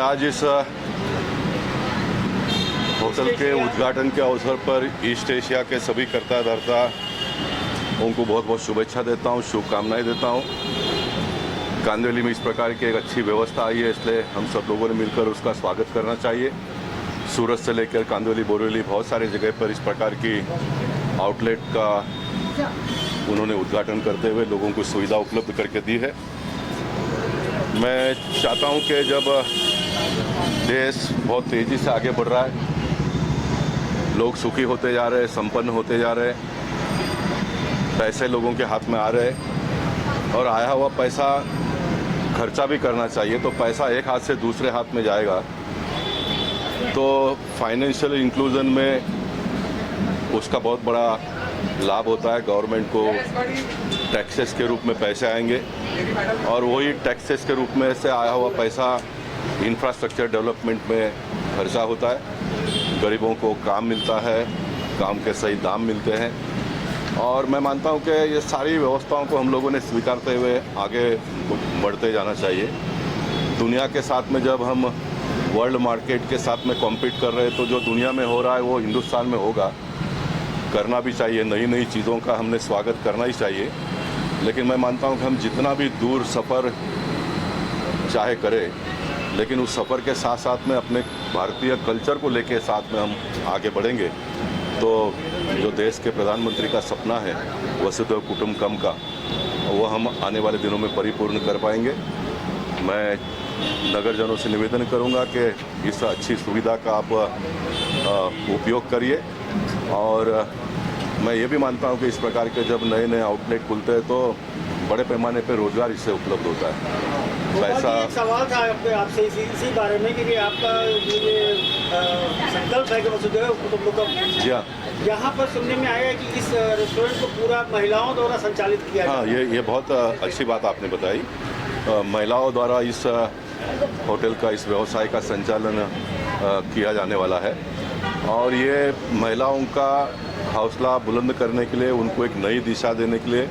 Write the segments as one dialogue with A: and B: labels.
A: आज इस होटल के उद्घाटन के अवसर पर ईस्ट एशिया के सभी कर्ता धर्ता उनको बहुत बहुत शुभेच्छा देता हूँ, शुभकामनाएं देता हूँ। कांदिवली में इस प्रकार की एक अच्छी व्यवस्था आई है, इसलिए हम सब लोगों ने मिलकर उसका स्वागत करना चाहिए। सूरत से लेकर कांदिवली, बोरीवली बहुत सारी जगह पर इस प्रकार की आउटलेट का उन्होंने उद्घाटन करते हुए लोगों को सुविधा उपलब्ध करके दी है। मैं चाहता हूं कि जब देश बहुत तेज़ी से आगे बढ़ रहा है, लोग सुखी होते जा रहे हैं, संपन्न होते जा रहे हैं, पैसे लोगों के हाथ में आ रहे हैं और आया हुआ पैसा खर्चा भी करना चाहिए, तो पैसा एक हाथ से दूसरे हाथ में जाएगा तो फाइनेंशियल इंक्लूजन में उसका बहुत बड़ा लाभ होता है। गवर्नमेंट को टैक्सेस के रूप में पैसे आएंगे और वही टैक्सेस के रूप में से आया हुआ पैसा इंफ्रास्ट्रक्चर डेवलपमेंट में खर्चा होता है, गरीबों को काम मिलता है, काम के सही दाम मिलते हैं। और मैं मानता हूं कि ये सारी व्यवस्थाओं को हम लोगों ने स्वीकारते हुए आगे बढ़ते जाना चाहिए। दुनिया के साथ में जब हम वर्ल्ड मार्केट के साथ में कॉम्पीट कर रहे हैं तो जो दुनिया में हो रहा है वो हिंदुस्तान में होगा, करना भी चाहिए। नई नई चीज़ों का हमने स्वागत करना ही चाहिए। लेकिन मैं मानता हूं कि हम जितना भी दूर सफ़र चाहे करें, लेकिन उस सफ़र के साथ साथ में अपने भारतीय कल्चर को लेके साथ में हम आगे बढ़ेंगे तो जो देश के प्रधानमंत्री का सपना है वसुधैव कुटुंबकम का, वो हम आने वाले दिनों में परिपूर्ण कर पाएंगे। मैं नगरजनों से निवेदन करूंगा कि इस अच्छी सुविधा का आप उपयोग करिए। और मैं ये भी मानता हूं कि इस प्रकार के जब नए नए आउटलेट खुलते हैं तो बड़े पैमाने पर रोजगार इससे उपलब्ध होता है। पैसा
B: एक सवाल था आपसे इसी बारे में कि आपका ये संकल्प है कि वसुधैव कुटुंबकम,
A: जी हाँ,
B: यहाँ पर सुनने में आया कि इस रेस्टोरेंट को पूरा महिलाओं द्वारा संचालित किया
A: हाँ, ये बहुत अच्छी बात आपने बताई। महिलाओं द्वारा इस होटल का, इस व्यवसाय का संचालन किया जाने वाला है और ये महिलाओं का हौसला बुलंद करने के लिए, उनको एक नई दिशा देने के लिए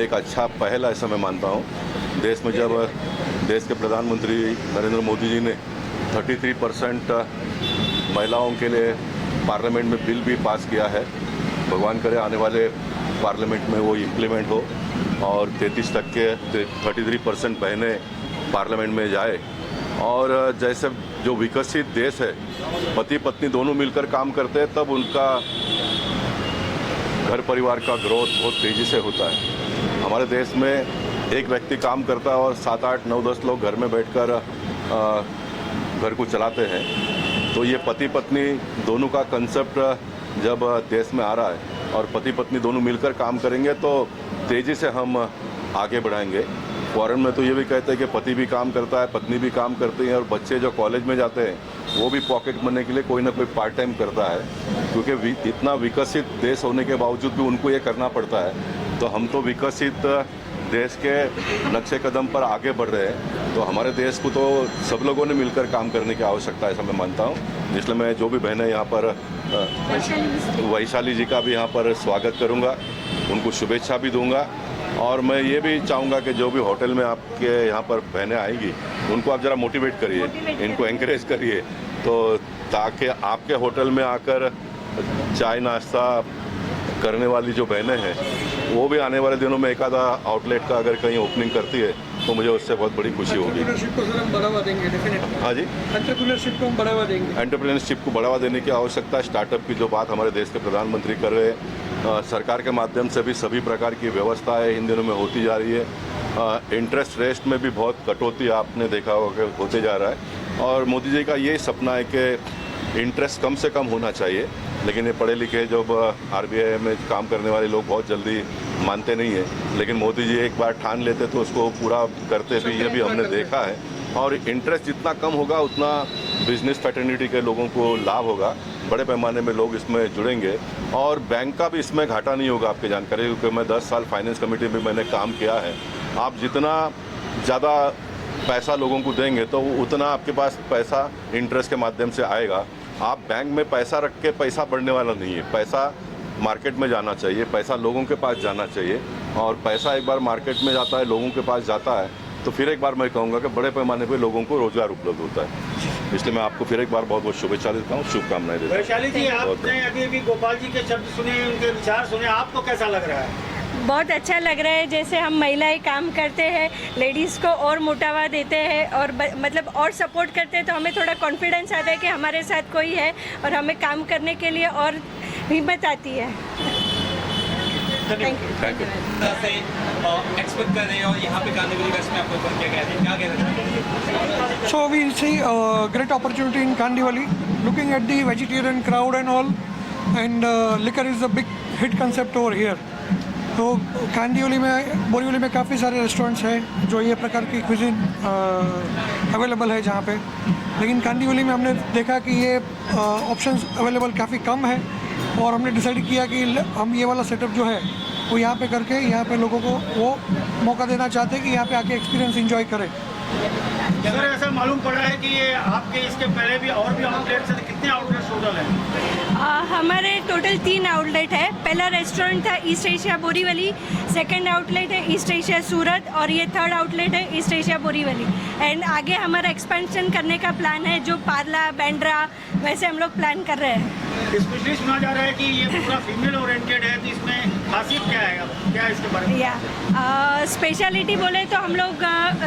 A: एक अच्छा पहल है, ऐसा मैं मानता हूँ। देश में जब देश के प्रधानमंत्री नरेंद्र मोदी जी ने 33% महिलाओं के लिए पार्लियामेंट में बिल भी पास किया है, भगवान करे आने वाले पार्लियामेंट में वो इम्प्लीमेंट हो और 33% बहनें पार्लियामेंट में जाए। और जैसे जो विकसित देश है, पति पत्नी दोनों मिलकर काम करते हैं, तब उनका घर परिवार का ग्रोथ बहुत तेज़ी से होता है। हमारे देश में एक व्यक्ति काम करता है और 7, 8, 9, 10 लोग घर में बैठकर घर को चलाते हैं। तो ये पति पत्नी दोनों का कंसेप्ट जब देश में आ रहा है और पति पत्नी दोनों मिलकर काम करेंगे तो तेज़ी से हम आगे बढ़ाएंगे। फॉरेन में तो ये भी कहते हैं कि पति भी काम करता है, पत्नी भी काम करती है और बच्चे जो कॉलेज में जाते हैं वो भी पॉकेट मनी के लिए कोई ना कोई पार्ट टाइम करता है, क्योंकि इतना विकसित देश होने के बावजूद भी उनको ये करना पड़ता है। तो हम तो विकसित देश के नक्शे कदम पर आगे बढ़ रहे हैं, तो हमारे देश को तो सब लोगों ने मिलकर काम करने की आवश्यकता है, ऐसा मैं मानता हूँ। इसलिए मैं जो भी बहनें यहाँ पर, वैशाली जी का भी यहाँ पर स्वागत करूँगा, उनको शुभेच्छा भी दूँगा। और मैं ये भी चाहूँगा कि जो भी होटल में आपके यहाँ पर बहनें आएंगी उनको आप ज़रा मोटिवेट करिए, इनको एंकरेज करिए, तो ताकि आपके होटल में आकर चाय नाश्ता करने वाली जो बहनें हैं वो भी आने वाले दिनों में एक आधा आउटलेट का अगर कहीं ओपनिंग करती है तो मुझे उससे बहुत बड़ी खुशी होगी।
B: एंटरप्रेन्योरशिप को सर हम बढ़ावा देंगे, डेफिनेटली।
A: हाँ जी,
B: एंटरप्रेन्योरशिप को हम बढ़ावा देंगे।
A: एंटरप्रेन्योरशिप को बढ़ावा देने की आवश्यकता है। स्टार्टअप की जो बात हमारे देश के प्रधानमंत्री कर रहे हैं, सरकार के माध्यम से भी सभी प्रकार की व्यवस्था है इन दिनों में होती जा रही है। इंटरेस्ट रेट में भी बहुत कटौती आपने देखा होगा होते जा रहा है और मोदी जी का ये सपना है कि इंटरेस्ट कम से कम होना चाहिए। लेकिन ये पढ़े लिखे जब RBI में काम करने वाले लोग बहुत जल्दी मानते नहीं हैं, लेकिन मोदी जी एक बार ठान लेते तो उसको पूरा करते भी, ये भी हमने देखा है। और इंटरेस्ट जितना कम होगा उतना बिजनेस फैटर्निटी के लोगों को लाभ होगा, बड़े पैमाने में लोग इसमें जुड़ेंगे और बैंक का भी इसमें घाटा नहीं होगा। आपकी जानकारी, क्योंकि मैं 10 साल फाइनेंस कमेटी में मैंने काम किया है। आप जितना ज़्यादा पैसा लोगों को देंगे तो उतना आपके पास पैसा इंटरेस्ट के माध्यम से आएगा। आप बैंक में पैसा रख के पैसा बढ़ने वाला नहीं है, पैसा मार्केट में जाना चाहिए, पैसा लोगों के पास जाना चाहिए। और पैसा एक बार मार्केट में जाता है, लोगों के पास जाता है, तो फिर एक बार मैं कहूँगा कि बड़े पैमाने पे लोगों को रोजगार उपलब्ध होता है। इसलिए मैं आपको फिर एक बार बहुत बहुत शुभेच्छा देता हूँ, शुभकामनाएं देता हूँ।
B: वैशाली जी, आपने अभी गोपाल जी के शब्द सुने, उनके विचार सुने, आपको कैसा लग रहा है?
C: बहुत अच्छा लग रहा है। जैसे हम महिलाएं काम करते हैं, लेडीज़ को और मोटावा देते हैं और मतलब और सपोर्ट करते हैं, तो हमें थोड़ा कॉन्फिडेंस आता है कि हमारे साथ कोई है और हमें काम करने के लिए और हिम्मत आती है। Thank you.
D: से एक्सपेक्ट कर रहे हैं और यहाँ पे कार्निवल फेस्ट में आपको क्या कहते हैं, क्या कहना चाहिए?
E: So we see a great opportunity in Kandivali. Looking at the vegetarian crowd and all, and liquor is a big hit concept over here. तो कांदिवली में, बोरीवली में काफ़ी सारे रेस्टोरेंट्स हैं जो ये प्रकार की क्विज़िन अवेलेबल है जहाँ पे, लेकिन कांदिवली में हमने देखा कि ये ऑप्शंस अवेलेबल काफ़ी कम है और हमने डिसाइड किया कि हम ये वाला सेटअप जो है वो यहाँ पे करके यहाँ पे लोगों को वो मौका देना चाहते हैं कि यहाँ पे आके एक्सपीरियंस एंजॉय करें।
B: सर, ऐसा मालूम पड़ा है कि ये आपके इसके पहले भी और भी आउटलेट्स हैं, कितने आउटलेट्स टोटल हैं?
C: हमारे टोटल 3 आउटलेट है। पहला रेस्टोरेंट था east Asia Borivali, second outlet है ईस्ट एशिया सूरत और ये थर्ड आउटलेट है ईस्ट एशिया बोरीवली। एंड आगे हमारा एक्सपेंशन करने का प्लान है, जो पार्ला बैंड्रा वैसे हम लोग प्लान कर रहे हैं।
B: स्पेशली सुना जा रहा है कि ये पूरा फीमेल ओरिएंटेड है, तो इसमें खासियत क्या है, क्या है इसके बारे में?
C: या स्पेशलिटी बोले तो हम लोग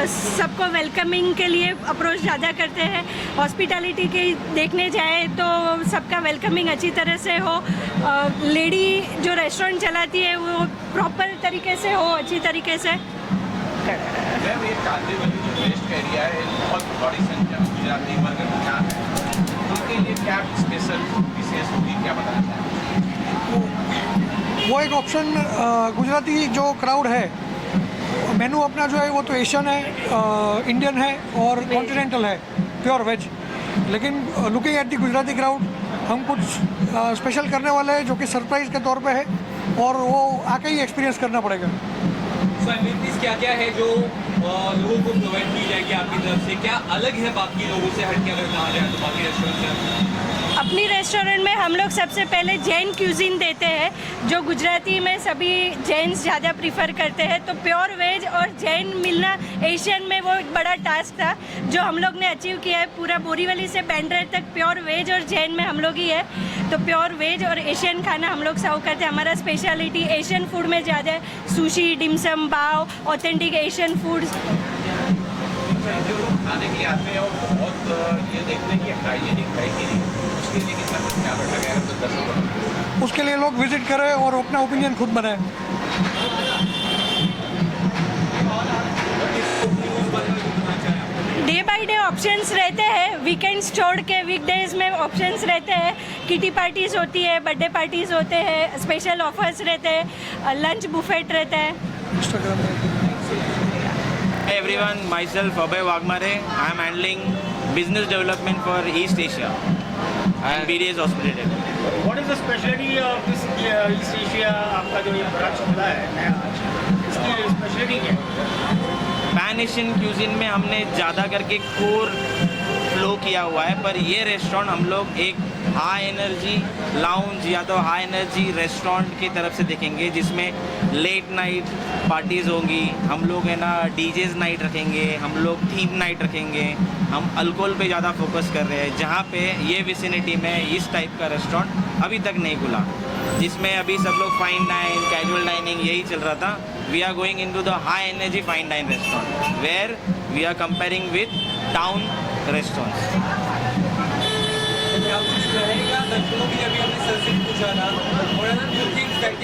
C: सबको वेलकमिंग के लिए अप्रोच ज़्यादा करते हैं। हॉस्पिटैलिटी के देखने जाए तो सबका वेलकमिंग अच्छी तरह से हो, लेडी जो रेस्टोरेंट चलाती है वो प्रॉपर तरीके से हो, अच्छी तरीके से।
D: मैम, ये कार्निवल जो वेस्ट एरिया है, बहुत बड़ी संख्या में गुजराती वर्ग यहाँ है, उनके लिए क्या स्पेशल विशेष होगी, क्या बताना चाहेंगे?
E: वो एक ऑप्शन, गुजराती जो क्राउड है, मेनू अपना जो है वो तो एशियन है, इंडियन है और कॉन्टिनेंटल है, प्योर वेज। लेकिन looking at the Gujarati crowd हम कुछ स्पेशल करने वाले हैं जो कि सरप्राइज़ के तौर पे है और वो आके ही एक्सपीरियंस करना पड़ेगा।
D: सो एमिनिटीज़ क्या क्या है जो लोगों को प्रोवाइड की जाएगी आपकी तरफ से, क्या अलग है बाकी लोगों से हटके अगर कहा जाए तो बाकी रेस्टोरेंट से?
C: अपनी रेस्टोरेंट में हम लोग सबसे पहले जैन क्यूजिन देते हैं, जो गुजराती में सभी जैन्स ज़्यादा प्रीफर करते हैं। तो प्योर वेज और जैन मिलना एशियन में वो एक बड़ा टास्क था जो हम लोग ने अचीव किया है। पूरा बोरीवली से बैंड्रा तक प्योर वेज और जैन में हम लोग ही है। तो प्योर वेज और एशियन खाना हम लोग सर्व करते हैं। हमारा स्पेशलिटी एशियन फूड में ज़्यादा है, सुशी, डिमसम, बाव, ऑथेंटिक एशियन फूड्स।
D: जो लोग खाने के लिए आते हैं और बहुत ये देखते हैं कि हाइजीनिक है कि नहीं, उसके लिए कितना कुछ ख्याल रखा गया है तो दर्शकों?
E: उसके लिए लोग विजिट करें और अपना ओपिनियन खुद बनाएं।
C: डे बाय डे ऑप्शंस रहते हैं, वीकेंड्स छोड़ के वीकडेज में ऑप्शंस रहते हैं। किटी पार्टीज होती है, बर्थडे पार्टीज होते हैं, स्पेशल ऑफर्स रहते हैं, लंच बुफेट रहता है।
E: इंस्टाग्राम में
F: Hi everyone, myself Abhay Wagmare. I am handling business development for East Asia and BDS Hospitality.
B: What is the speciality of this east Asia? आपका जो ये ब्रांच खुला है नया, इसकी स्पेशलिटी क्या है?
F: पैन एशियन क्यूजिन में हमने ज़्यादा करके कोर फ्लो किया हुआ है, पर ये रेस्टोरेंट हम लोग एक हाई एनर्जी लाउंज या तो हाई एनर्जी रेस्टोरेंट की तरफ से देखेंगे, जिसमें लेट नाइट पार्टीज़ होंगी। हम लोग है ना डीजेज नाइट रखेंगे, हम लोग थीम नाइट रखेंगे। हम अल्कोहल पे ज़्यादा फोकस कर रहे हैं, जहाँ पे ये विसिनिटी में इस टाइप का रेस्टोरेंट अभी तक नहीं खुला, जिसमें अभी सब लोग फाइन डाइन, कैजुअल डाइनिंग यही चल रहा था। We are going in to the high energy fine dine restaurant where we are comparing with town restaurants.
D: क्या कुछ रहेगा दर्शकों की? अभी हमने सर से पूछा था, और न्यू थिंग्स दैट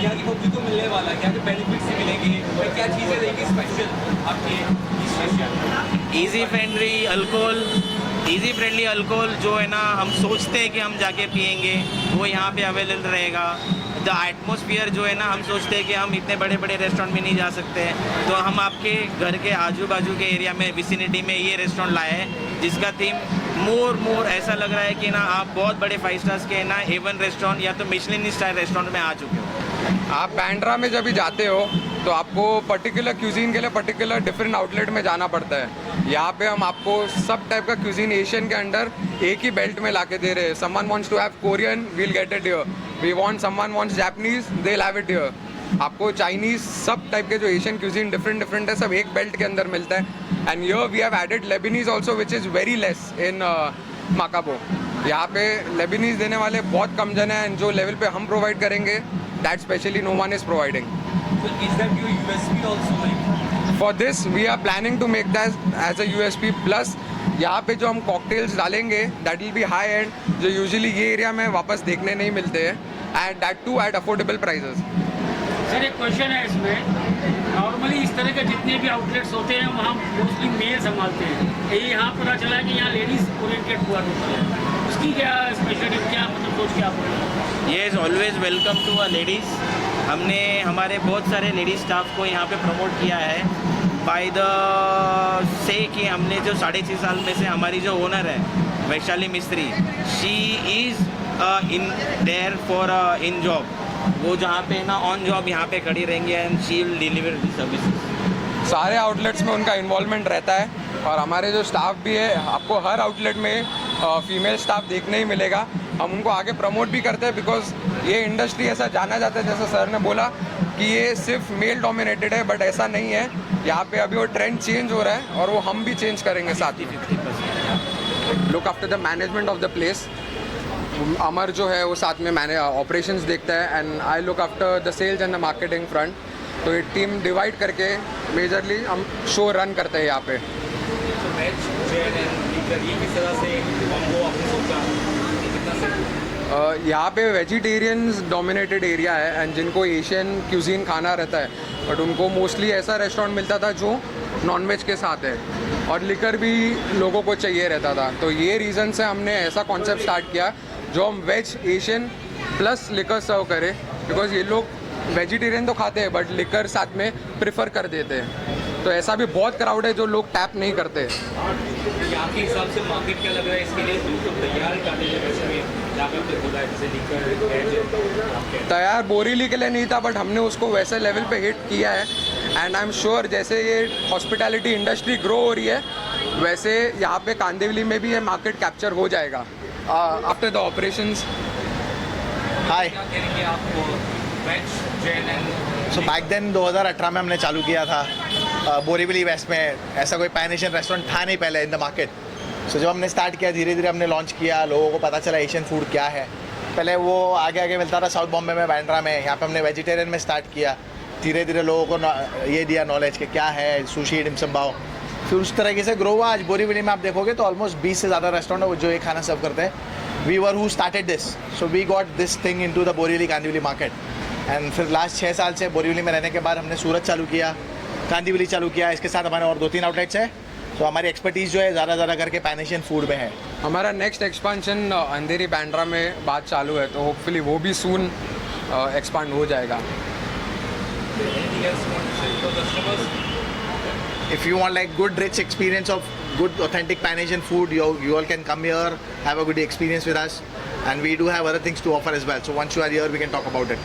D: यहाँ की पब्लिक को मिलने वाला है, क्या क्या बेनिफिट्स मिलेंगे और क्या चीज़ें रहेगी स्पेशल आपके ईस्ट एशिया में?
F: ईजी फ्रेंडली अल्कोहल जो है ना हम सोचते हैं कि हम जाके पियेंगे, वो यहाँ पे अवेलेबल रहेगा। द एटमॉस्फेयर जो है ना, हम सोचते हैं कि हम इतने बड़े बड़े रेस्टोरेंट में नहीं जा सकते, तो हम आपके घर के आजू बाजू के एरिया में विसिनिटी में ये रेस्टोरेंट लाए हैं, जिसका थीम मोर ऐसा लग रहा है कि ना आप बहुत बड़े 5 स्टार्स के ना A1 रेस्टोरेंट या तो मिशलिन स्टार रेस्टोरेंट में आ चुके हो।
G: आप बैंड्रा में जब भी जाते हो तो आपको पर्टिकुलर क्यूजीन के लिए पर्टिकुलर डिफरेंट आउटलेट में जाना पड़ता है। यहाँ पे हम आपको सब टाइप का क्यूजीन एशियन के अंडर एक ही बेल्ट में लाके दे रहे हैं। Someone wants to have Korean, we'll get it here. We want someone wants Japanese, they will have it here. आपको चाइनीज़ सब टाइप के जो एशियन क्यूजीन डिफरेंट डिफरेंट है सब एक बेल्ट के अंदर मिलता है. And here we have added Lebanese also which is very less in माकाबो. यहाँ पे लेबनीज देने वाले बहुत कम जन हैं एंड जो लेवल पे हम प्रोवाइड करेंगे that specially no one is providing.
D: So is that your USP also? Like,
G: for this we are planning to make that as a USP plus. यहाँ पे जो हम कॉकटेल्स डालेंगे that will be high and जो usually ये area में वापस देखने नहीं मिलते हैं and that too at affordable prices.
B: Sir एक क्वेश्चन है इसमें, नॉर्मली इस तरह के जितने भी आउटलेट्स होते हैं वहाँ मोस्टली मेल संभालते हैं, ये यहाँ पता चला कि यहाँ लेडीज़ ओरिएंटेड हुआ होता है, उसकी क्या स्पेशलिटी, क्या मतलब सोच के आप?
F: ये is always welcome to a ladies. हमने हमारे बहुत सारे लेडीज़ स्टाफ को यहाँ पे प्रमोट किया है बाय द से कि हमने जो 6.5 साल में से हमारी जो ओनर है वैशाली मिस्त्री, she is in their for in job. वो जहाँ पे ना ऑन जॉब यहाँ पे खड़ी रहेंगी and she will deliver the services.
G: सारे आउटलेट्स में उनका इन्वॉल्वमेंट रहता है और हमारे जो स्टाफ भी है आपको हर आउटलेट में फीमेल स्टाफ देखने ही मिलेगा. हम उनको आगे प्रमोट भी करते हैं बिकॉज ये इंडस्ट्री ऐसा जाना जाता है जैसा सर ने बोला कि ये सिर्फ मेल डोमिनेटेड है, बट ऐसा नहीं है. यहाँ पे अभी वो ट्रेंड चेंज हो रहा है और वो हम भी चेंज करेंगे साथ ही.
F: 50%.
G: Look after the management of the place. Amar जो है वो साथ में मैंने ऑपरेशंस देखता है and I look after the sales and the marketing front. तो ये टीम डिवाइड करके मेजरली हम शो रन करते हैं यहाँ पे.
D: so veg, jane and liquor, ये किस तरह से combo आपने सोचा? कितना से?
G: यहाँ पे वेजिटेरियंस डोमिनेटेड एरिया है एंड जिनको एशियन क्यूजीन खाना रहता है बट उनको मोस्टली ऐसा रेस्टोरेंट मिलता था जो नॉनवेज के साथ है और लिकर भी लोगों को चाहिए रहता था. तो ये रीज़न से हमने ऐसा कॉन्सेप्ट स्टार्ट किया जो हम वेज एशियन प्लस लिकर सर्व करें बिकॉज ये लोग वेजिटेरियन तो खाते हैं बट लिकर साथ में प्रेफर कर देते हैं. तो ऐसा भी बहुत क्राउड है जो लोग टैप नहीं करते.
D: यहाँ के हिसाब से मार्केट क्या लग रहा है इसके लिए? बिल्कुल तैयार करने के वैसे में जहाँ पे आपने बोला है जैसे लिकर वेज
G: तैयार बोरीली के लिए नहीं था बट हमने उसको वैसे लेवल पे हिट किया है एंड आई एम श्योर जैसे ये हॉस्पिटैलिटी इंडस्ट्री ग्रो हो रही है वैसे यहाँ पे कांदिवली में भी ये मार्केट कैप्चर हो जाएगा आफ्टर द ऑपरेशंस.
H: हाय.
D: क्या करेंगे आप veg, Jain and
H: so back then 2018 में हमने चालू किया था बोरीवली वेस्ट में. ऐसा कोई पैन एशियन रेस्टोरेंट था नहीं पहले इन द मार्केट. सो जब हमने स्टार्ट किया धीरे धीरे हमने लॉन्च किया, लोगों को पता चला एशियन फूड क्या है. पहले वो आगे आगे मिलता था साउथ बॉम्बे में, बांद्रा में. यहाँ पे हमने वेजिटेरियन में स्टार्ट किया. धीरे धीरे लोगों को ये दिया नॉलेज कि क्या है सुशी, डिमसम बाव. फिर उस तरीके से ग्रो हुआ. आज बोरीवली में आप देखोगे तो ऑलमोस्ट 20 से ज़्यादा रेस्टोरेंट है जो ये खाना सर्व करते हैं. We were who started this, so we got this thing into the Borivali Kandivali market. And फिर लास्ट 6 साल से बोरीवली में रहने के बाद हमने सूरत चालू किया, कांदिवली चालू किया. इसके साथ हमारे और 2-3 आउटलेट्स हैं. तो हमारी एक्सपर्टीज़ जो है ज़्यादा करके पैन एशियन फूड में है.
G: हमारा नेक्स्ट एक्सपांशन अंधेरी बांद्रा में बात चालू है तो होपफुली वो भी सून एक्सपांड हो जाएगा.
D: anything else you want to say to customers?
H: If you want like good rich experience of good authentic pan Asian food, you all can come here, have a good experience with us, and we do have other things to offer as well. So once you are here, we can talk about it.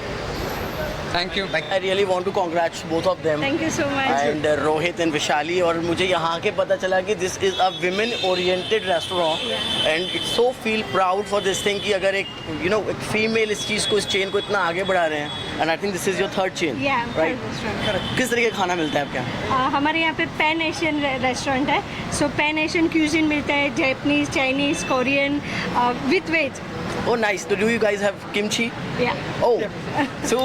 G: Thank you.
I: I really want to congrats both of them.
C: Thank you so much.
I: And Rohit and Vishali. और मुझे यहाँ के पता चला कि this is a women oriented restaurant and it's so feel proud for this thing कि अगर एक एक फीमेल इस चीज़ को, इस चेन को इतना आगे बढ़ा रहे हैं. And I think this is your third chain.
C: Yeah,
I: right?
C: third restaurant.
I: किस तरह का खाना मिलता है आपके यहाँ?
C: हमारे यहाँ पे पैन एशियन रेस्टोरेंट है. सो पैन एशियन क्यूजिन मिलता है, Japanese, Chinese, Korean with veg.
I: Oh nice. So do you guys have kimchi?
C: Yeah.
I: Oh, so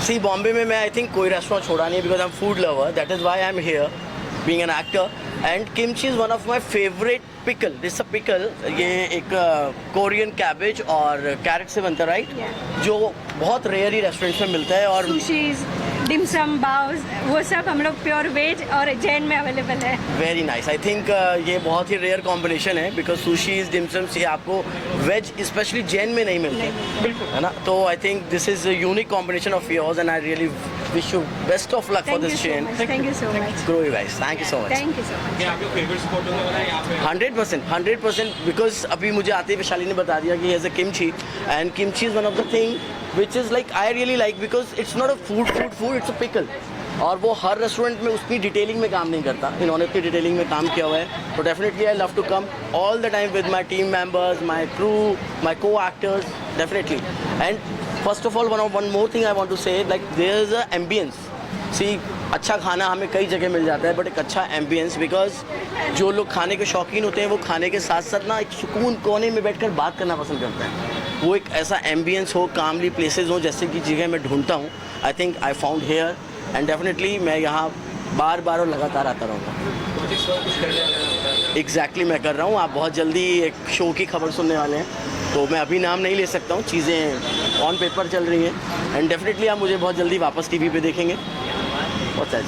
I: see Bombay में मैं आई थिंक कोई रेस्टोरेंट छोड़ा नहीं because I am food lover. That is why I am here being an actor. And kimchi is one of my favourite pickle. This a pickle, ये एक Korean cabbage और carat से बनता है right, जो बहुत रेयर ही रेस्टोरेंट्स में मिलता है. और
C: सुशीज, डिमसम, बाउज, वो सब हम लोग प्योर वेज और जैन में अवेलेबल है.
I: Very nice. आई थिंक ये बहुत ही रेयर कॉम्बिनेशन है बिकॉज सुशीज, डिमसम्स ये आपको वेज स्पेशली जैन में नहीं मिलते, बिल्कुल है ना. तो I think this is unique combination of yours and I really wish you best of luck for this chain.
C: Thank you so much.
I: Grow you guys. Thank you so much.
C: Thank you so much.
D: क्या आपके favourite spot होने वाला है यहाँ पे?
I: 100% because अभी मुझे आते ही विशाली ने बता दिया कि as a kimchi and kimchi is one of the thing which is like I really like because it's not a food it's a pickle. और वो हर रेस्टोरेंट में उसकी डिटेलिंग में काम नहीं करता. इन्होंने अपनी डिटेलिंग में काम किया हुआ है. तो definitely I love to come all the time with my team members, my crew, my coactors definitely. And First of all, one more thing I want to say, like there's a ambience. See, अच्छा खाना हमें कई जगह मिल जाता है, but एक अच्छा ambience, because जो लोग खाने के शौकीन होते हैं वो खाने के साथ साथ ना एक सुकून कोने में बैठकर बात करना पसंद करते हैं. वो एक ऐसा एम्बियंस हो, कामली प्लेसेस हो, जैसे कि जगह मैं ढूंढता हूँ. I think I found here and definitely मैं यहाँ बार बार और लगातार आता रहूँगा. एग्जैक्टली मैं कर रहा हूँ. आप बहुत जल्दी एक शो की खबर सुनने वाले हैं, तो मैं अभी नाम नहीं ले सकता हूँ. चीज़ें ऑन पेपर चल रही हैं एंड डेफिनेटली आप मुझे बहुत जल्दी वापस टीवी पे देखेंगे. What's that?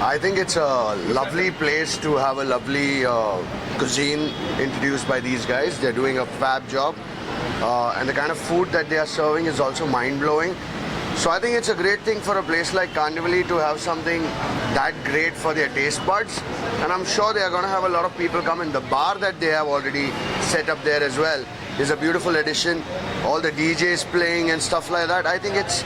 J: I think it's a lovely place to have a lovely cuisine introduced by these guys. They're doing a fab job. And the kind of food that they are serving is also mind-blowing. So I think it's a great thing for a place like Kandivali to have something that great for their taste buds. And I'm sure they are going to have a lot of people come in. The bar that they have already set up there as well is a beautiful addition. All the DJs playing and stuff like that. I think it's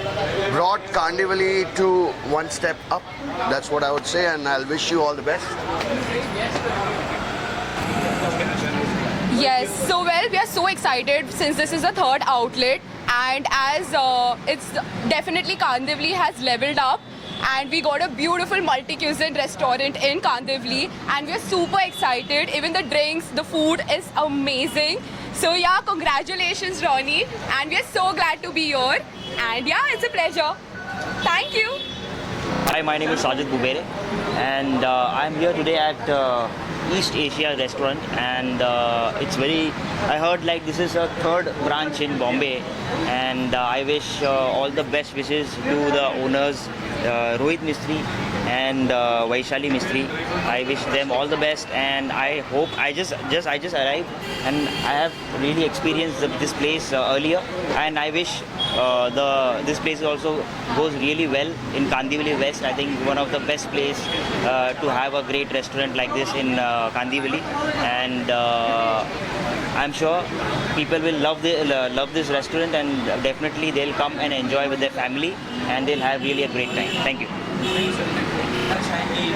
J: brought Kandivali to one step up. That's what I would say, and I'll wish you all the best.
K: Yes, so well, we are so excited since this is the third outlet, and as it's definitely Kandivali has leveled up, and we got a beautiful multi-cuisine restaurant in Kandivali, and we are super excited. Even the drinks, the food is amazing. So yeah, congratulations Ronnie, and we are so glad to be here, and yeah, it's a pleasure. Thank you.
L: Hi, my name is Sajid Bubere, and I'm here today at East Asia restaurant, and it's very, I heard like this is a third branch in Bombay, and I wish all the best wishes to the owners, Rohit Mistry and Vaishali Mistry. I wish them all the best, and I hope I just arrived, and I have really experienced this place earlier, and I wish this place also goes really well in Kandivali West. I think one of the best place to have a great restaurant like this in Kandivali, and I'm sure people will love this restaurant, and definitely they'll come and enjoy with their family, and they'll have really a great time. Thank you.
D: अच्छा ये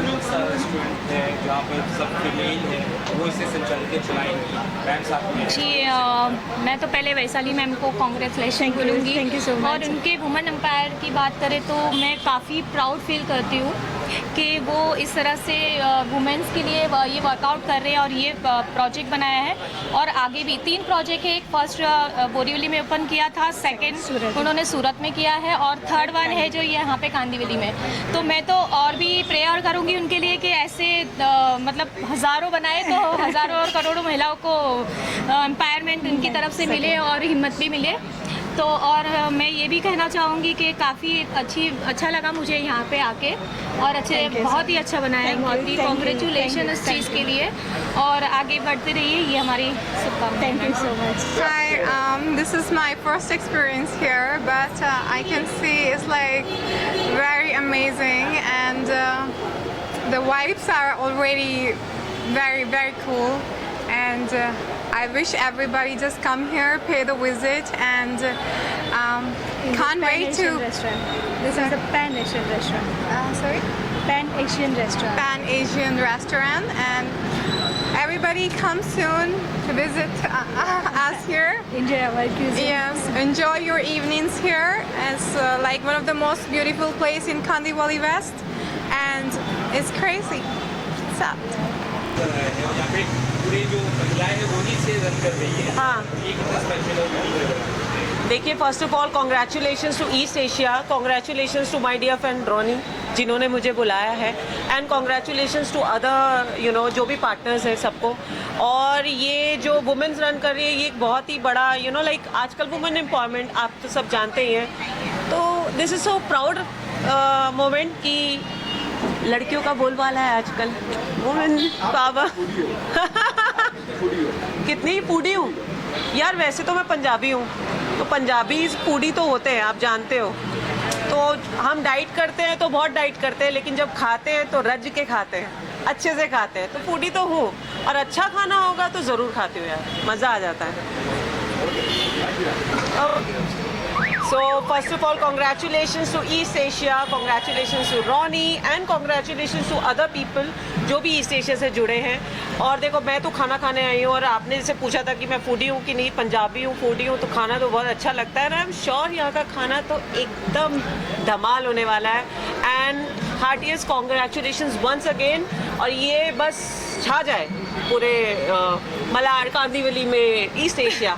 D: restaurant है जहाँ पर सब female है, वो इसे संचालित चलाएंगी. मैम साहब
M: जी, मैं तो पहले वैशाली मैम को कॉन्ग्रेचुलेशन बोलूँगी.
C: Thank you so much.
M: और उनके वुमेन एम्पायर की बात करें तो मैं काफ़ी प्राउड फील करती हूँ कि वो इस तरह से वुमेंस के लिए ये वर्कआउट कर रहे हैं और ये प्रोजेक्ट बनाया है. और आगे भी 3 प्रोजेक्ट है. एक फर्स्ट बोरीवली में ओपन किया था, सेकंड उन्होंने सूरत में किया है, और थर्ड वन है जो यहाँ पे कांदिवली में. तो मैं तो और भी प्रेयर करूँगी उनके लिए कि ऐसे मतलब हज़ारों बनाए तो हज़ारों और करोड़ों महिलाओं को एम्पायरमेंट उनकी तरफ से मिले और हिम्मत भी मिले. तो और मैं ये भी कहना चाहूँगी कि काफ़ी अच्छा लगा मुझे यहाँ पे आके, और बहुत ही अच्छा बनाया है. बहुत ही कॉन्ग्रेचुलेशन इस चीज़ के लिए, और आगे बढ़ते रहिए, ये हमारी शुभकामनाएं.
C: Thank you so much.
N: Hi, this is my first experience here, but I can see it's like very amazing, and the vibes are already very, very cool, and I wish everybody just come here, pay the visit, and can't wait to.
C: This is a Pan-Asian restaurant.
N: Sorry?
C: Pan-Asian restaurant.
N: Pan-Asian restaurant, and everybody come soon to visit us here.
C: Enjoy our cuisine.
N: Yes, enjoy your evenings here. It's like one of the most beautiful place in Kandivali West, and it's crazy. It's up.
D: यहाँ पे पूरी जो महिलाएं हैं वो ही से run कर रही है.
O: हाँ.
D: ये कितना स्पेशल है.
O: देखिए, first of all congratulations to East Asia, congratulations to my dear friend Ronnie जिन्होंने मुझे बुलाया है, एंड कॉन्ग्रेचुलेशंस टू अदर जो भी पार्टनर्स हैं सबको. और ये जो वुमेन्स रन कर रही है, ये एक बहुत ही बड़ा लाइक आजकल वुमेन एम्पावरमेंट आप तो सब जानते ही हैं. तो this is so proud moment कि लड़कियों का बोलबाला है आजकल. वुमेन बाबा कितनी फूडी हूँ यार. वैसे तो मैं पंजाबी हूँ, तो पंजाबी फूडी तो होते हैं, आप जानते हो. तो हम डाइट करते हैं तो बहुत डाइट करते हैं, लेकिन जब खाते हैं तो रज के खाते हैं, अच्छे से खाते हैं. तो फूडी तो हूँ, और अच्छा खाना होगा तो ज़रूर खाती हूँ यार, मज़ा आ जाता है. और So first of all, congratulations to East Asia, congratulations to Ronnie and congratulations to other people जो भी ईस्ट एशिया से जुड़े हैं। और देखो मैं तो खाना खाने आई हूँ और आपने जैसे पूछा था कि मैं फूडी हूँ कि नहीं, पंजाबी हूँ, फूडी हूँ, तो खाना तो बहुत अच्छा लगता है। आई एम श्योर यहाँ का खाना तो एकदम धमाल होने वाला है। And heartiest congratulations once again. और ये बस छा जाए पूरे मलाड कांदीवली में ईस्ट एशिया।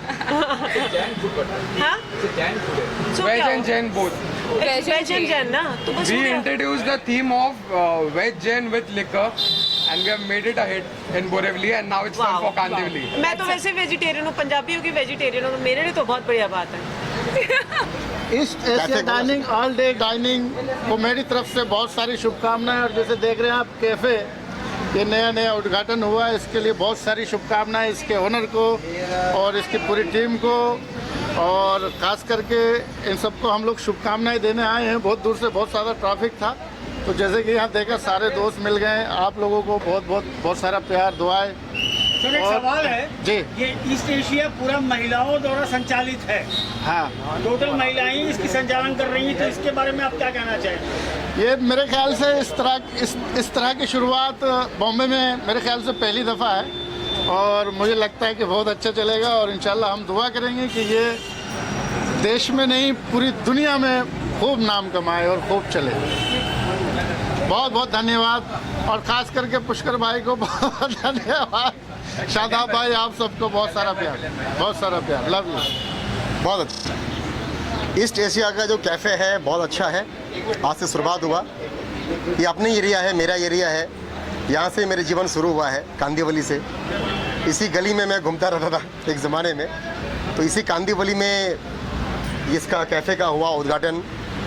O: हाँ
G: Veg and Jain both.
O: Veg and Jain ना, तो बस
G: We introduced the theme of veg Jain with liquor and we have made it a hit in Borivali and now it's time for Kandivali.
O: मैं तो वैसे vegetarian हूँ, पंजाबी हूँ कि vegetarian हूँ, तो मेरे लिए तो बहुत बढ़िया बात है।
P: East Asia dining all day dining को मेरी तरफ से बहुत सारी शुभकामनाएं। और जैसे देख रहे हैं आप कैफ़े ये नया उद्घाटन हुआ है, इसके लिए बहुत सारी शुभकामनाएं इसके ओनर को और इसकी पूरी टीम को, और ख़ास करके इन सबको हम लोग शुभकामनाएं देने आए हैं। बहुत दूर से बहुत ज़्यादा ट्रैफिक था, तो जैसे कि यहाँ देखा सारे दोस्त मिल गए। आप लोगों को बहुत सारा प्यार दुआएं।
B: सर एक सवाल है
P: जी,
B: ये ईस्ट एशिया पूरा महिलाओं द्वारा संचालित है।
P: हाँ,
B: टोटल महिलाएं इसकी संचालन कर रही हैं, तो इसके बारे में आप क्या कहना चाहेंगे?
P: ये मेरे ख्याल से इस तरह की शुरुआत बॉम्बे में मेरे ख्याल से पहली दफ़ा है और मुझे लगता है कि बहुत अच्छा चलेगा। और इंशाल्लाह हम दुआ करेंगे कि ये देश में नहीं पूरी दुनिया में खूब नाम कमाए और खूब चले। बहुत बहुत धन्यवाद और ख़ास करके पुष्कर भाई को बहुत धन्यवाद। शादाब भाई आप सबको बहुत सारा प्यार, लव यू।
Q: बहुत अच्छा। ईस्ट एशिया का जो कैफ़े है बहुत अच्छा है, आज से शुरुआत हुआ। ये अपनी एरिया है, मेरा एरिया है, यहाँ से मेरे जीवन शुरू हुआ है कांदीवली से। इसी गली में मैं घूमता रहता था एक ज़माने में, तो इसी कांदीवली में इसका कैफ़े का हुआ उद्घाटन।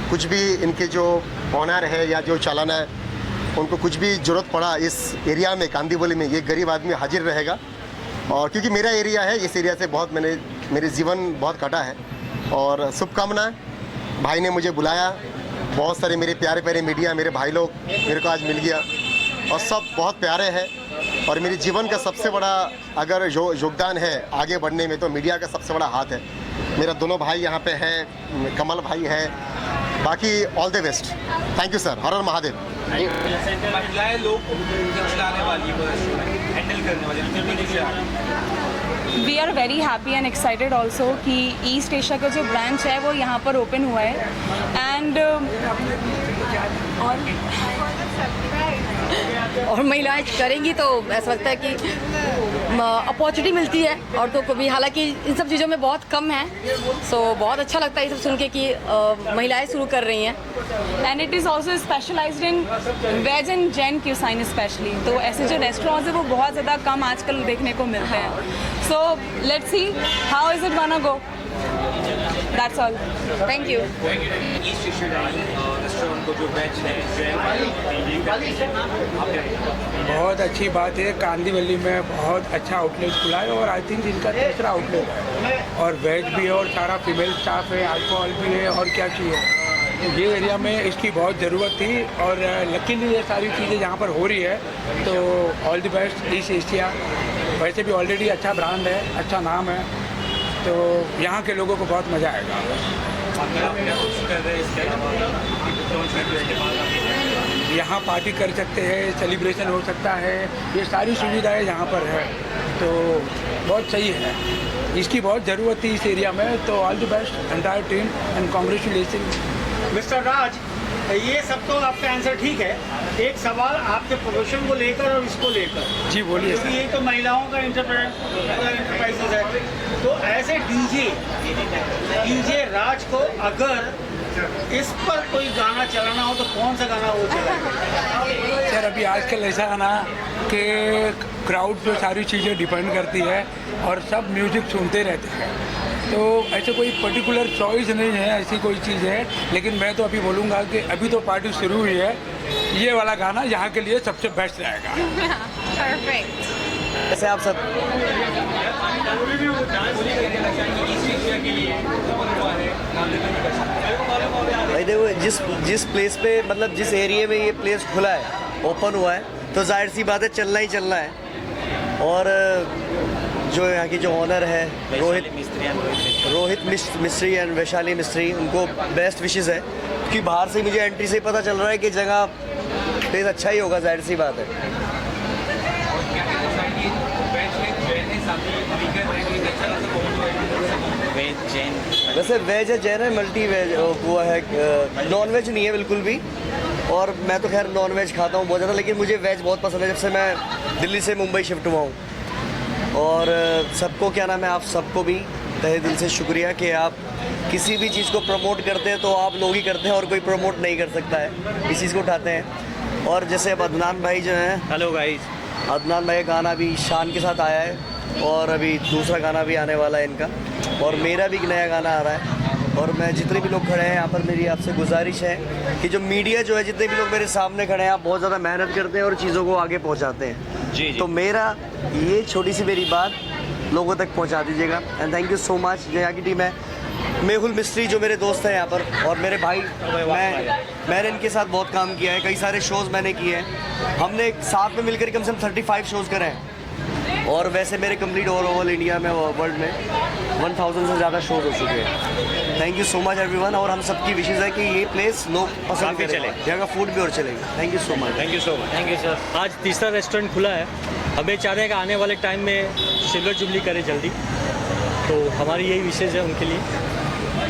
Q: कुछ भी इनके जो ऑनर है या जो चालान है उनको कुछ भी ज़रूरत पड़ा इस एरिया में कांदीवली में, ये गरीब आदमी हाजिर रहेगा। और क्योंकि मेरा एरिया है, इस एरिया से बहुत मेरे जीवन बहुत कटा है। और शुभकामनाएं, भाई ने मुझे बुलाया, बहुत सारे मेरे प्यारे प्यारे मीडिया मेरे भाई लोग मेरे को आज मिल गया और सब बहुत प्यारे हैं। और मेरे जीवन का सबसे बड़ा अगर जो योगदान है आगे बढ़ने में तो मीडिया का सबसे बड़ा हाथ है। मेरा दोनों भाई यहाँ पे हैं, कमल भाई है, बाकी all the best. Thank you sir, हर हर महादेव।
D: महिलाएं लोग चलाने वाली हैंडल करने वाली।
K: We are very happy and excited also कि ईस्ट एशिया का जो ब्रांच है वो यहाँ पर ओपन हुआ है। एंड
R: और महिलाएं करेंगी तो ऐसा लगता है कि अपॉर्चुनिटी मिलती है। और तो कभी हालांकि इन सब चीज़ों में बहुत कम है, सो बहुत अच्छा लगता है ये सब सुन के कि महिलाएं शुरू कर रही हैं।
K: And it is also specialized in veg and Jain cuisine specially. तो ऐसे जो रेस्टोरेंट्स हैं वो बहुत ज़्यादा कम आजकल देखने को मिलते हैं। So let's see how is it gonna go. That's all, thank you.
D: East Asia restaurant को जो वेज है
S: बहुत अच्छी बात है। कांदीवली में बहुत अच्छा आउटलेट खुला है और आई थिंक इनका तीसरा आउटलेट है। और वेज भी है और सारा फीमेल स्टाफ है, अल्कोहल भी है और क्या चाहिए। ये एरिया में इसकी बहुत ज़रूरत थी और लकीली ये सारी चीज़ें यहाँ पर हो रही है। तो all the best east Asia. वैसे भी ऑलरेडी अच्छा ब्रांड है, अच्छा नाम है, तो यहाँ के लोगों को बहुत मज़ा आएगा। यहाँ पार्टी कर सकते हैं, सेलिब्रेशन हो सकता है, ये सारी सुविधाएं यहाँ पर है, तो बहुत सही है। इसकी बहुत ज़रूरत थी इस एरिया में। तो all the best entire team and congratulation.
B: Mister Raj, ये सब तो आपका आंसर ठीक है। एक सवाल आपके प्रोफेशन को लेकर और इसको लेकर।
S: जी बोलिए।
B: क्योंकि ये तो महिलाओं का इंटरप्राइजेज है, तो ऐसे डीजे राज को अगर इस पर कोई गाना चलाना हो तो कौन सा गाना वो चलाएगा?
S: सर अभी आजकल ऐसा है ना कि क्राउड पे सारी चीज़ें डिपेंड करती है और सब म्यूज़िक सुनते रहते हैं, तो ऐसे कोई पर्टिकुलर चॉइस नहीं है, ऐसी कोई चीज़ है। लेकिन मैं तो अभी बोलूँगा कि अभी तो पार्टी शुरू हुई है, ये वाला गाना यहाँ के लिए सबसे बेस्ट रहेगा।
R: परफेक्ट।
I: ऐसे आप सब भाई देखो जिस प्लेस पे मतलब जिस एरिया में ये प्लेस खुला है, ओपन हुआ है, तो जाहिर सी बात है चलना ही चलना है। और जो यहाँ की जो ऑनर है रोहित मिस्त्री एंड वैशाली मिस्त्री, उनको बेस्ट विशेस है, क्योंकि बाहर से मुझे एंट्री से ही पता चल रहा है कि जगह टेस्ट अच्छा ही होगा, जाहिर सी बात है। वैसे वेज है, जैन है, मल्टी वेज हुआ है, नॉन वेज नहीं है बिल्कुल भी। और मैं तो खैर नॉन वेज खाता हूँ बहुत ज़्यादा, लेकिन मुझे वेज बहुत पसंद है जब से मैं दिल्ली से मुंबई शिफ्ट हुआ हूँ। और सबको क्या नाम है, आप सबको भी तहे दिल से शुक्रिया कि आप किसी भी चीज़ को प्रमोट करते हैं तो आप लोग ही करते हैं और कोई प्रमोट नहीं कर सकता है, इस चीज़ को उठाते हैं। और जैसे अब अदनान भाई जो हैं, हेलो गाइस, अदनान भाई का गाना भी शान के साथ आया है और अभी दूसरा गाना भी आने वाला है इनका, और मेरा भी एक नया गाना आ रहा है। और मैं जितने भी लोग खड़े हैं यहाँ पर, मेरी आपसे गुजारिश है कि जो मीडिया जो है, जितने भी लोग मेरे सामने खड़े हैं, आप बहुत ज़्यादा मेहनत करते हैं और चीज़ों को आगे पहुँचाते हैं। जी। तो मेरा ये छोटी सी मेरी बात लोगों तक पहुँचा दीजिएगा। And thank you so much. जो यहाँ की टीम है, मेहुल मिस्त्री जो मेरे दोस्त हैं यहाँ पर, और मेरे भाई, मैंने इनके साथ बहुत काम किया है, कई सारे शोज़ मैंने किए हैं, हमने साथ में मिलकर कम से कम 35 शोज़ करे हैं। और वैसे मेरे कंप्लीट ओवरऑल इंडिया में, वर्ल्ड में 1000 से ज़्यादा शोज़ हो चुके हैं। Thank you so much everyone. और हम सबकी विशेज़ है कि ये प्लेस लोग पसंद करें, चले, यहाँ का फूड भी और चलेगा। Thank you so much.
T: Thank you so much. Thank you sir. आज तीसरा रेस्टोरेंट खुला है, हमें चाह रहे हैं कि आने वाले टाइम में सिल्वर जुबली करें जल्दी, तो हमारी यही विशेष है उनके लिए।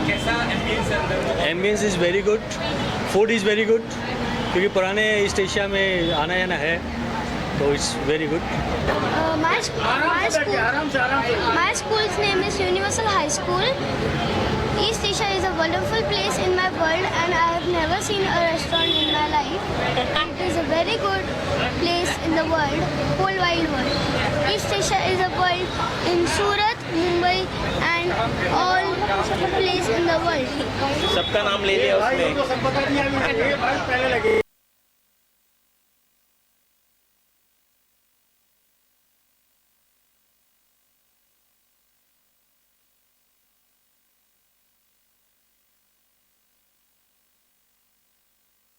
D: कैसा एम्बियंस है?
T: Ambience is very good, food is very good, क्योंकि पुराने ईस्ट एशिया में आना जाना है, तो it's very good.
U: My school's name is Universal High School. East Asia is a wonderful place in my world, and I have never seen a restaurant in my life. It is a very good place in the world, whole wide world. East Asia is a world in Surat, Mumbai, and all place in the world.
F: सबका नाम ले लिया उसने।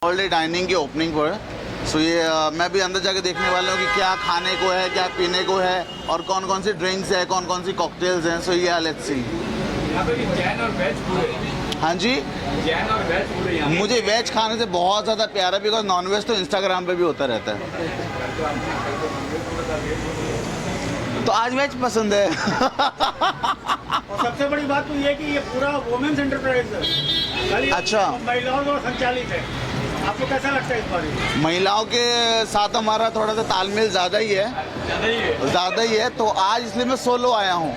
V: All day dining की opening पर, सो ये मैं भी अंदर जाके देखने वाला हूँ कि क्या खाने को है, क्या पीने को है, और कौन कौन सी ड्रिंक्स है, कौन कौन सी कॉकटेल्स हैं। सो ये लेट्स सी।
D: जैन और वेज पूरे?
V: हाँ जी,
D: जैन और वेज पूरे?
V: मुझे वेज खाने से बहुत ज़्यादा प्यार है, बिकॉज नॉन वेज तो इंस्टाग्राम पे भी होता रहता है, तो आज वेज पसंद है।
W: और सबसे बड़ी बात तो ये कि ये पूरा वुमेन्स एंटरप्राइज है। अच्छा। महिलाओं द्वारा संचालित है। आपको कैसा लगता है इस बारे?
V: महिलाओं के साथ हमारा थोड़ा सा तालमेल ज़्यादा ही है, तो आज इसलिए मैं सोलो आया हूँ,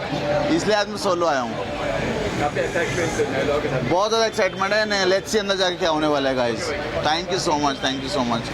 V: बहुत ज़्यादा एक्साइटमेंट है। लेट्स सी अंदर जाके क्या होने वाला है guys. Thank you so much.